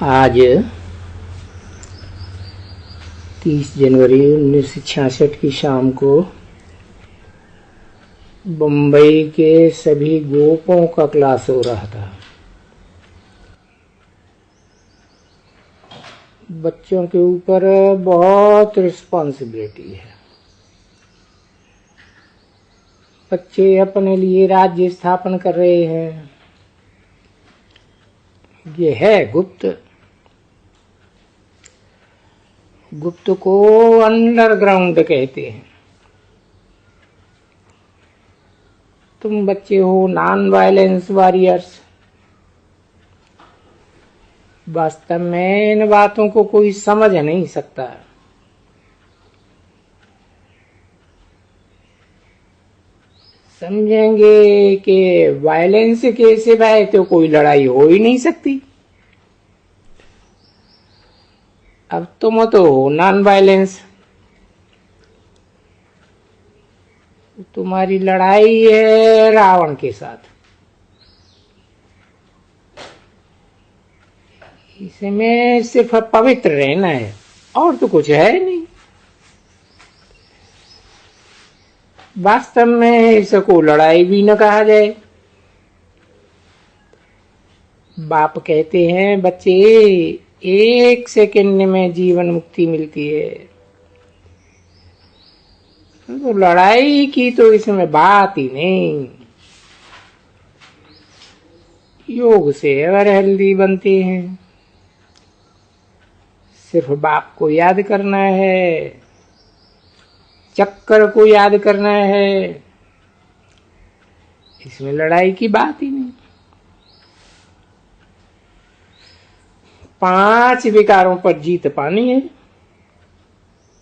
आज 30 जनवरी 1966 की शाम को बम्बई के सभी गोपों का क्लास हो रहा था। बच्चों के ऊपर बहुत रिस्पॉन्सिबिलिटी है। बच्चे अपने लिए राज्य स्थापन कर रहे हैं। ये है गुप्त को अंडरग्राउंड कहते हैं। तुम बच्चे हो नॉन वायलेंस वॉरियर्स। वास्तव में इन बातों को कोई समझ नहीं सकता। समझेंगे कि वायलेंस के सिवाय तो कोई लड़ाई हो ही नहीं सकती। अब तुम तो हो नॉन वायलेंस। तुम्हारी लड़ाई है रावण के साथ। इसमें सिर्फ पवित्र रहना है और तो कुछ है नहीं। वास्तव में इसको लड़ाई भी न कहा जाए। बाप कहते हैं बच्चे 1 सेकंड में जीवन मुक्ति मिलती है, तो लड़ाई की तो इसमें बात ही नहीं। योग से एवर हेल्दी बनते हैं। सिर्फ बाप को याद करना है, चक्कर को याद करना है। इसमें लड़ाई की बात ही नहीं। 5 विकारों पर जीत पानी है।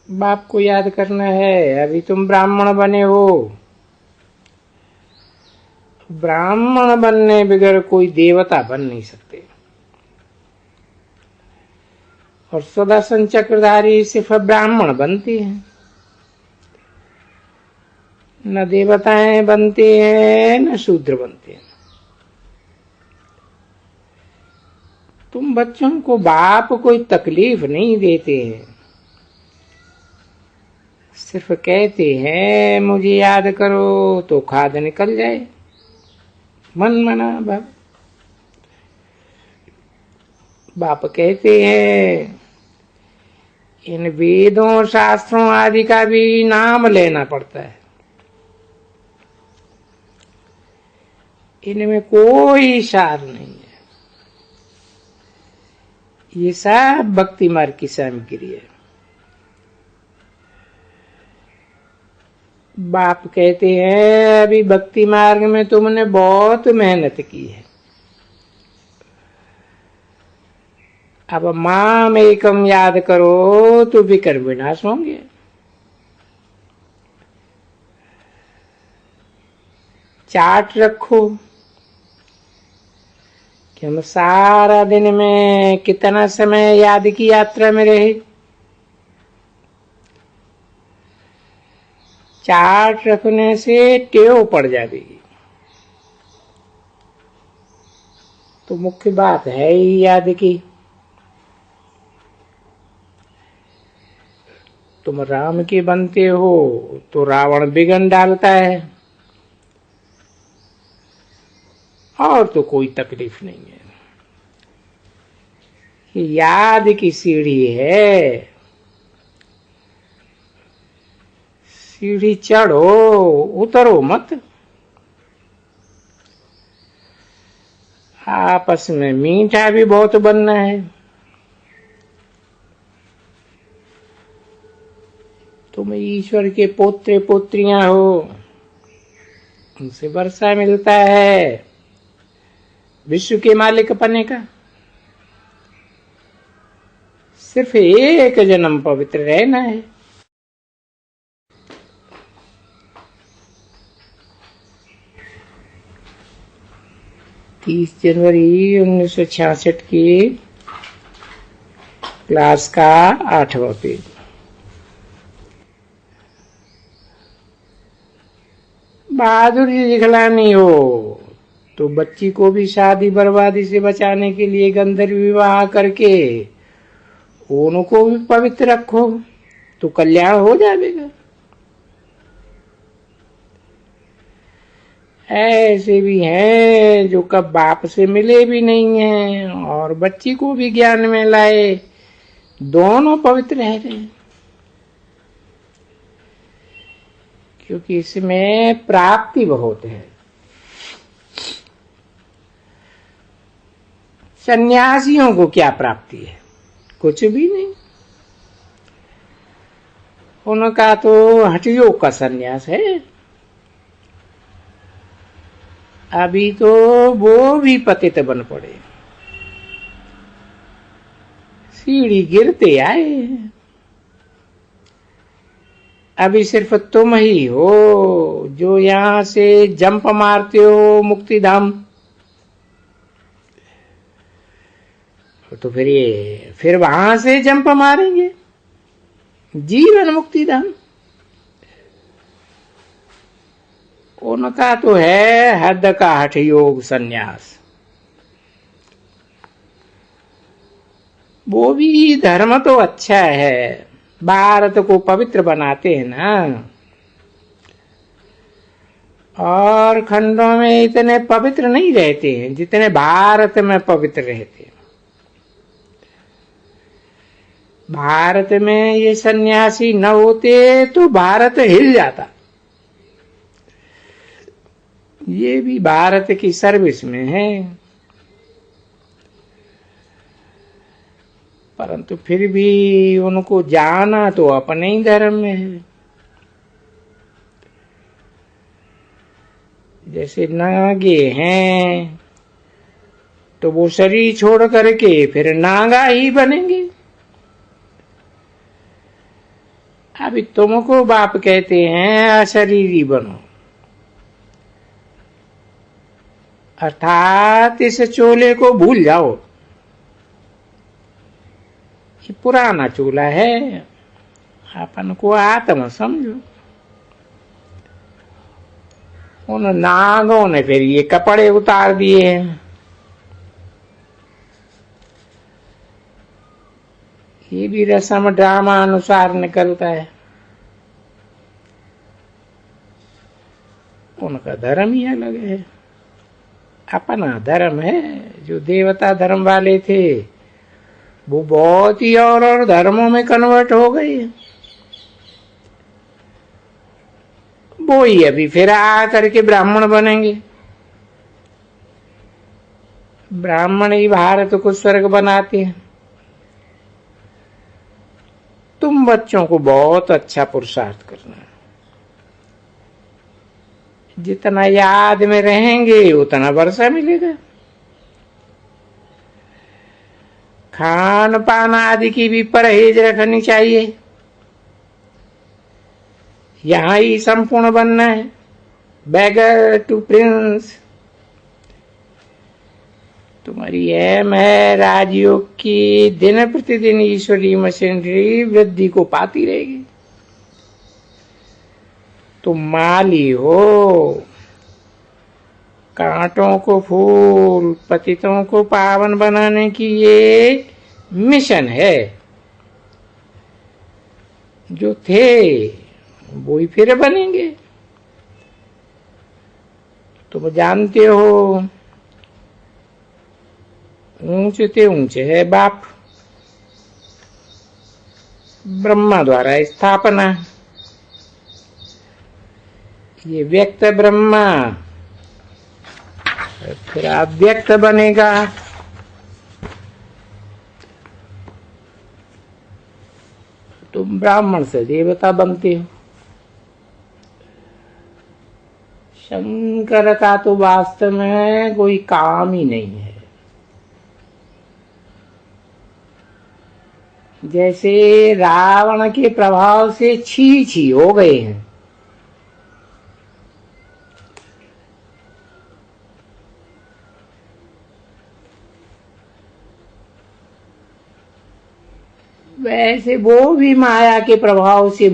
बाप को याद करना है। अभी तुम ब्राह्मण बने हो। ब्राह्मण बनने बगैर कोई देवता बन नहीं सकते। और सुदर्शन चक्रधारी सिर्फ ब्राह्मण बनते हैं, न देवताएं बनते हैं न शूद्र बनते हैं। तुम बच्चों को बाप कोई तकलीफ नहीं देते हैं, सिर्फ कहते हैं मुझे याद करो तो खाद निकल जाए। मन मना बाप कहते हैं इन वेदों शास्त्रों आदि का भी नाम लेना पड़ता है। इनमें कोई सार नहीं है। ये सब भक्ति मार्ग की सामग्री है। बाप कहते हैं अभी भक्ति मार्ग में तुमने बहुत मेहनत की है। अब माम एकम याद करो तो विकर्म विनाश होंगे। चार्ट रखो कि हम सारा दिन में कितना समय याद की यात्रा में रहे। चार्ट रखने से टेव पड़ जाएगी। तो मुख्य बात है ही याद की। तुम राम के बनते हो तो रावण बिगन डालता है, और तो कोई तकलीफ नहीं है। ये याद की सीढ़ी है। सीढ़ी चढ़ो, उतरो मत। आपस में मीठा भी बहुत बनना है। तुम ईश्वर के पोत्रे पोत्रियां हो, उनसे वर्षा मिलता है विश्व के मालिक पने का। सिर्फ एक जन्म पवित्र रहना है। तीस जनवरी 1966 की क्लास का 8वां पेज। बहादुरी दिखलानी हो तो बच्ची को भी शादी बर्बादी से बचाने के लिए गंधर्व विवाह करके उनको भी पवित्र रखो तो कल्याण हो जाएगा। ऐसे भी हैं जो कब बाप से मिले भी नहीं हैं और बच्ची को भी ज्ञान में लाए, दोनों पवित्र रह रहे हैं, क्योंकि इसमें प्राप्ति बहुत है। सन्यासियों को क्या प्राप्ति है? कुछ भी नहीं। उनका तो हठयोग का सन्यास है। अभी तो वो भी पतित बन पड़े, सीढ़ी गिरते आए। अभी सिर्फ तुम ही हो जो यहां से जंप मारते हो मुक्ति धाम। तो फिर वहां से जंप मारेंगे जीवन मुक्ति धाम। उनका तो है हद का हठ योग संन्यास। वो भी धर्म तो अच्छा है, भारत को पवित्र बनाते हैं ना, और खंडों में इतने पवित्र नहीं रहते हैं जितने भारत में पवित्र रहते हैं। भारत में ये सन्यासी न होते तो भारत हिल जाता। ये भी भारत की सर्विस में है, परंतु फिर भी उनको जाना तो अपने ही धर्म में है। जैसे नागे हैं तो वो शरीर छोड़ करके फिर नागा ही बनेंगे। अभी तुमको बाप कहते हैं अशरीरी बनो, अर्थात इस चोले को भूल जाओ। ये पुराना चोला है, अपन को आत्मा समझो। उन नागों ने फिर ये कपड़े उतार दिए हैं। ये भी रस्म ड्रामा अनुसार निकलता है। उनका धर्म ही अलग है, अपना धर्म है। जो देवता धर्म वाले थे वो बहुत ही और धर्मों में कन्वर्ट हो गए। वो ही अभी फिर आ करके ब्राह्मण बनेंगे। ब्राह्मण ही भारत को स्वर्ग बनाते हैं। तुम बच्चों को बहुत अच्छा पुरुषार्थ करना है। जितना याद में रहेंगे उतना वर्षा मिलेगा। खान पान आदि की भी परहेज रखनी चाहिए। यहां ही संपूर्ण बनना है, बैगर टू प्रिंस। तुम्हारी एम है राजयोग की दिन प्रतिदिन ईश्वरीय मशीनरी वृद्धि को पाती रहेगी। तुम माली हो, कांटों को फूल, पतितों को पावन बनाने की ये मिशन है। जो थे वो ही फिर बनेंगे। तुम जानते हो ऊंचे ते ऊंचे है बाप, ब्रह्मा द्वारा स्थापना। ये व्यक्त ब्रह्मा फिर अव्यक्त बनेगा। तुम ब्राह्मण से देवता बनते हो। शंकर का तो वास्तव में कोई काम ही नहीं है। जैसे रावण के प्रभाव से छी छी हो गए हैं, वैसे वो भी माया के प्रभाव से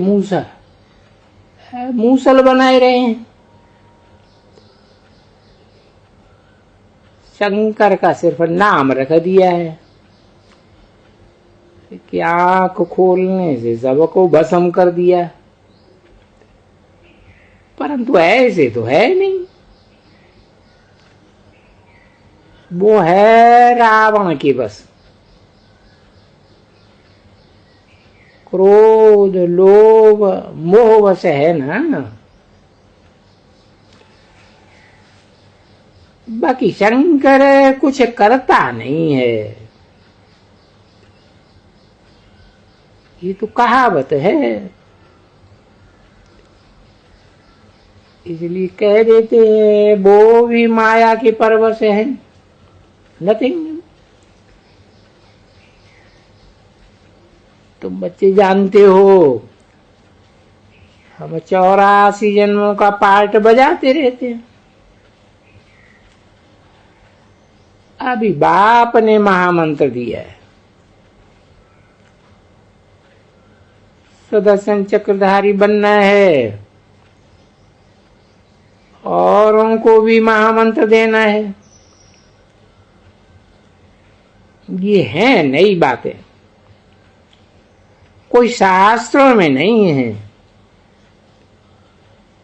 मूसल बनाए रहे हैं। शंकर का सिर्फ नाम रख दिया है कि आंख खोलने से सबको भस्म कर दिया, परंतु ऐसे तो है नहीं। वो है रावण की बस। क्रोध लोभ मोह वश है ना। बाकी शंकर कुछ करता नहीं है, ये तो कहावत है, इसलिए कह देते हैं वो भी माया के परवश है, नथिंग। तुम बच्चे जानते हो हम 84 जन्मों का पार्ट बजाते रहते हैं। अभी बाप ने महामंत्र दिया है, सुदर्शन चक्रधारी बनना है, औरों को भी महामंत्र देना है। ये है नई बातें, कोई शास्त्रों में नहीं है,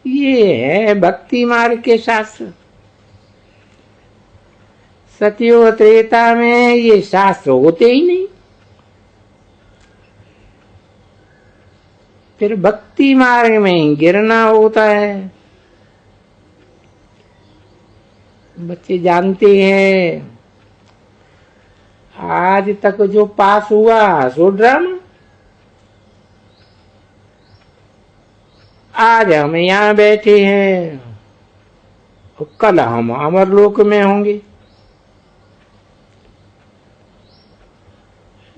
ये है भक्ति मार्ग के शास्त्र। सतयुग त्रेता में ये शास्त्र होते ही नहीं, फिर भक्ति मार्ग में ही गिरना होता है। बच्चे जानते हैं आज तक जो पास हुआ सो ड्रामा, आज हम यहाँ बैठे हैं और कल हम अमरलोक में होंगे।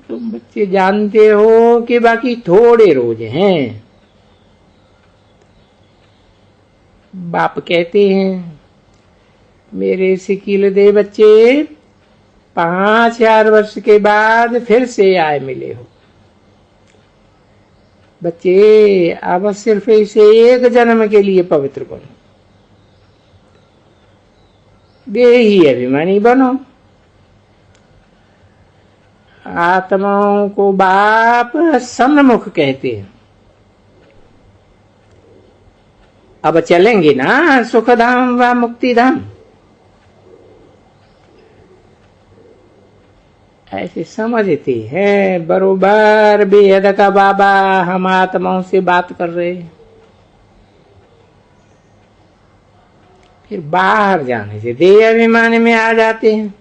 तुम बच्चे जानते हो कि बाकी थोड़े रोज हैं। बाप कहते हैं मेरे सिकील दे बच्चे 5000 वर्ष के बाद फिर से आए मिले हो। बच्चे अब सिर्फ इसे एक जन्म के लिए पवित्र बनो, देही अभिमानी बनो। आत्माओं को बाप सन्मुख कहते हैं। अब चलेंगे ना सुखधाम व मुक्तिधाम, ऐसे समझते हैं बरोबर बेहद का बाबा हम आत्माओं से बात कर रहे हैं। फिर बाहर जाने से देह अभिमान में आ जाते हैं।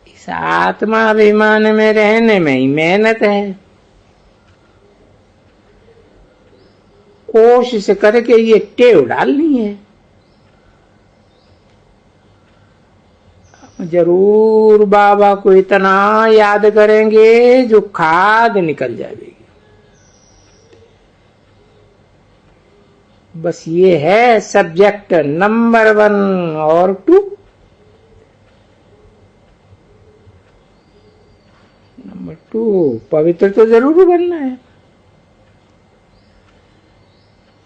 इस आत्मा अभिमान में रहने में ही मेहनत है। कोशिश करके ये टेव डालनी है। जरूर बाबा को इतना याद करेंगे जो खाद निकल जाएगी। बस ये है सब्जेक्ट नंबर 1 और 2। नंबर 2 पवित्र तो जरूर बनना है।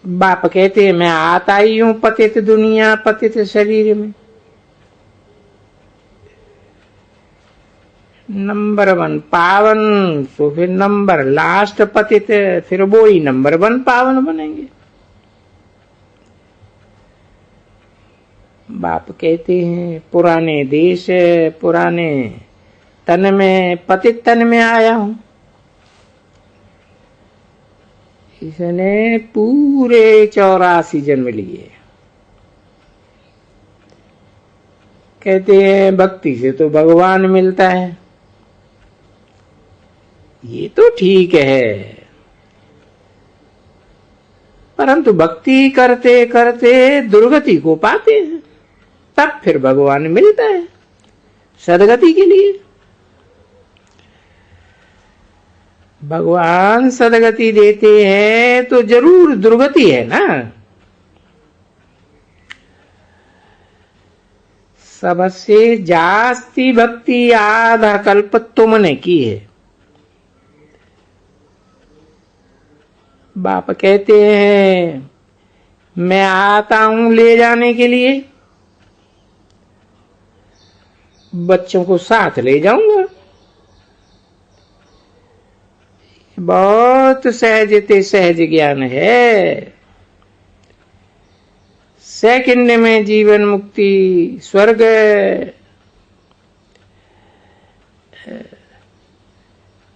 बाप कहते हैं मैं आता ही हूं पतित दुनिया पतित शरीर में। नंबर 1 पावन, तो फिर नंबर लास्ट पतित, फिर वो ही नंबर 1 पावन बनेंगे। बाप कहते हैं पुराने देश पुराने तन में पतित तन में आया हूं। इसने पूरे 84 जन्म लिए। कहते हैं भक्ति से तो भगवान मिलता है। ये तो ठीक है, परंतु भक्ति करते करते दुर्गति को पाते हैं, तब फिर भगवान मिलता है सदगति के लिए। भगवान सदगति देते हैं तो जरूर दुर्गति है ना। सबसे जास्ती भक्ति आधा कल्प तुमने की है। बाप कहते हैं मैं आता हूं ले जाने के लिए, बच्चों को साथ ले जाऊंगा। बहुत सहजते सहज ज्ञान है। सेकंड में जीवन मुक्ति, स्वर्ग,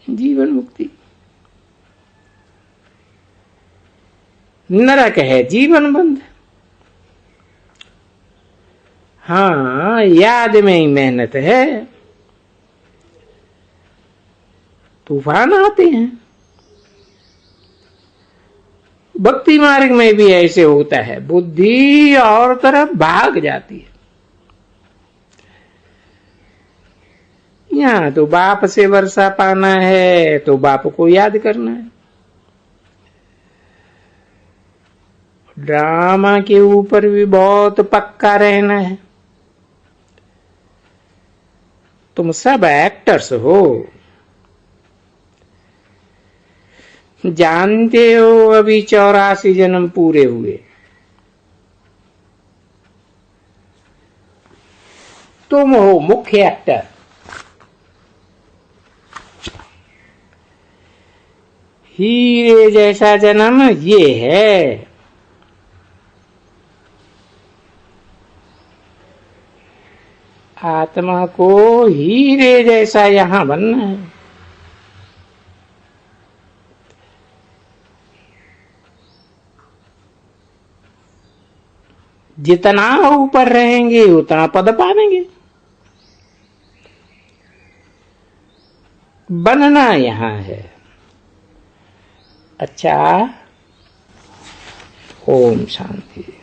जीवन मुक्ति। नरक है जीवन बंद। हाँ, याद में ही मेहनत है। तूफान आते हैं। भक्ति मार्ग में भी ऐसे होता है, बुद्धि और तरफ भाग जाती है। यहां तो बाप से वर्षा पाना है तो बाप को याद करना है। ड्रामा के ऊपर भी बहुत पक्का रहना है। तुम सब एक्टर्स हो, जानते हो अभी 84 जन्म पूरे हुए। तुम हो मुख्य एक्टर। हीरे जैसा जन्म ये है। आत्मा को हीरे जैसा यहां बनना है। जितना ऊपर रहेंगे उतना पद पाएंगे। बनना यहां है। अच्छा, ओम शांति।